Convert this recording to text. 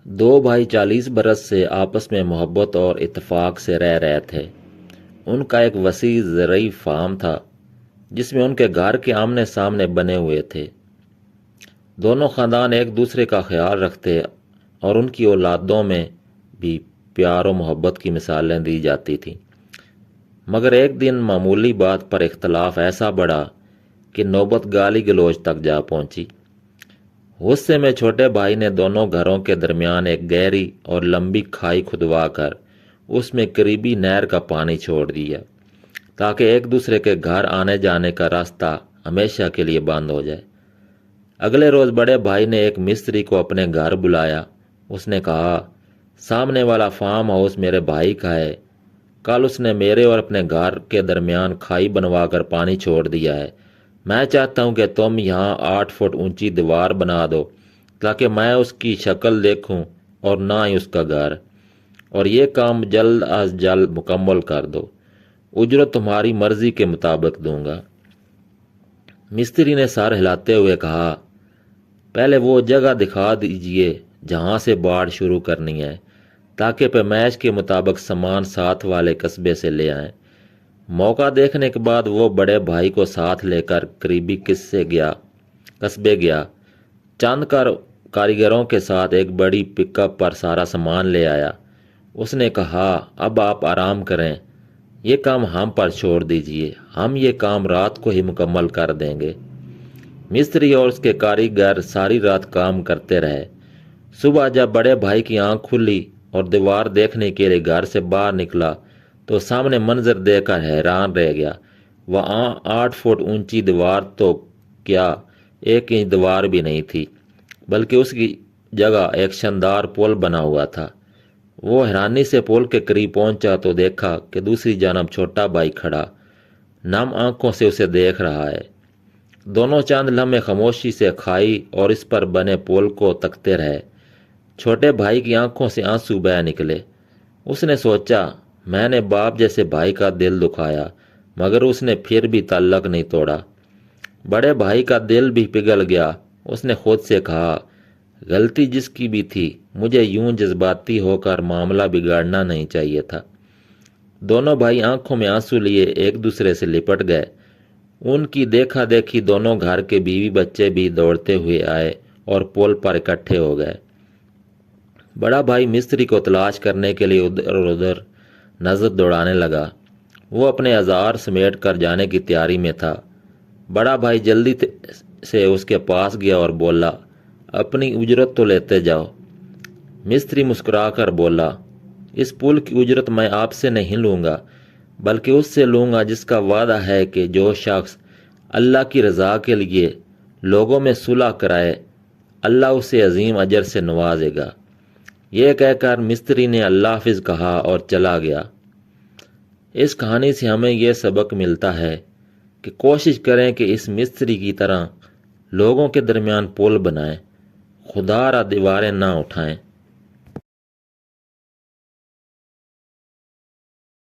دو بھائی 40 برس سے آپس میں محبت اور اتفاق سے رہ رہے تھے۔ ان کا ایک وسیع زرعی فارم تھا جس میں ان کے گھر کے آمنے سامنے بنے ہوئے تھے۔ دونوں خاندان ایک دوسرے کا خیال رکھتے اور ان کی اولادوں میں بھی پیار و محبت کی مثالیں دی جاتی تھیں۔ مگر ایک دن معمولی بات پر اختلاف ایسا بڑھا کہ نوبت گالی گلوچ تک جا پہنچی۔ غصے میں چھوٹے بھائی نے دونوں گھروں کے درمیان ایک گہری اور لمبی کھائی کھدوا کر اس میں قریبی نہر کا پانی چھوڑ دیا تاکہ ایک دوسرے کے گھر آنے جانے کا راستہ ہمیشہ کے لیے بند ہو جائے۔ اگلے روز بڑے بھائی نے ایک مستری کو اپنے گھر بلایا۔ اس نے کہا، سامنے والا فارم ہاؤس میرے بھائی کا ہے۔ کل اس نے میرے اور اپنے گھر کے درمیان کھائی بنوا کر پانی چھوڑ دیا ہے۔ میں چاہتا ہوں کہ تم یہاں 8 فٹ اونچی دیوار بنا دو تاکہ میں اس کی شکل دیکھوں اور نہ ہی اس کا گھر، اور یہ کام جلد از جلد مکمل کر دو۔ اجرت تمہاری مرضی کے مطابق دوں گا۔ مستری نے سر ہلاتے ہوئے کہا، پہلے وہ جگہ دکھا دیجئے جہاں سے باڑ شروع کرنی ہے تاکہ پیمائش کے مطابق سامان ساتھ والے قصبے سے لے آئیں۔ موقع دیکھنے کے بعد وہ بڑے بھائی کو ساتھ لے کر قریبی قصبے گیا۔ چند کاریگروں کے ساتھ ایک بڑی پک اپ پر سارا سامان لے آیا۔ اس نے کہا، اب آپ آرام کریں، یہ کام ہم پر چھوڑ دیجئے، ہم یہ کام رات کو ہی مکمل کر دیں گے۔ مستری اور اس کے کاریگر ساری رات کام کرتے رہے۔ صبح جب بڑے بھائی کی آنکھ کھلی اور دیوار دیکھنے کے لیے گھر سے باہر نکلا تو سامنے منظر دیکھ کر حیران رہ گیا۔ وہاں 8 فٹ اونچی دیوار تو کیا 1 انچ دیوار بھی نہیں تھی، بلکہ اس کی جگہ ایک شاندار پل بنا ہوا تھا۔ وہ حیرانی سے پل کے قریب پہنچا تو دیکھا کہ دوسری جانب چھوٹا بھائی کھڑا نم آنکھوں سے اسے دیکھ رہا ہے۔ دونوں چند لمحے خاموشی سے کھائی اور اس پر بنے پل کو تکتے رہے۔ چھوٹے بھائی کی آنکھوں سے آنسو بہہ نکلے۔ اس نے سوچا، میں نے باپ جیسے بھائی کا دل دکھایا مگر اس نے پھر بھی تعلق نہیں توڑا۔ بڑے بھائی کا دل بھی پگھل گیا۔ اس نے خود سے کہا، غلطی جس کی بھی تھی، مجھے یوں جذباتی ہو کر معاملہ بگاڑنا نہیں چاہیے تھا۔ دونوں بھائی آنکھوں میں آنسو لیے ایک دوسرے سے لپٹ گئے۔ ان کی دیکھا دیکھی دونوں گھر کے بیوی بچے بھی دوڑتے ہوئے آئے اور پل پر اکٹھے ہو گئے۔ بڑا بھائی مستری کو تلاش کرنے کے لیے ادھر ادھر نظر دوڑانے لگا۔ وہ اپنے اوزار سمیٹ کر جانے کی تیاری میں تھا۔ بڑا بھائی جلدی سے اس کے پاس گیا اور بولا، اپنی اجرت تو لیتے جاؤ۔ مستری مسکرا کر بولا، اس پل کی اجرت میں آپ سے نہیں لوں گا بلکہ اس سے لوں گا جس کا وعدہ ہے کہ جو شخص اللہ کی رضا کے لیے لوگوں میں صلح کرائے، اللہ اسے عظیم اجر سے نوازے گا۔ یہ کہہ کر مستری نے اللہ حافظ کہا اور چلا گیا۔ اس کہانی سے ہمیں یہ سبق ملتا ہے کہ کوشش کریں کہ اس مستری کی طرح لوگوں کے درمیان پل بنائیں، خدا را دیواریں نہ اٹھائیں۔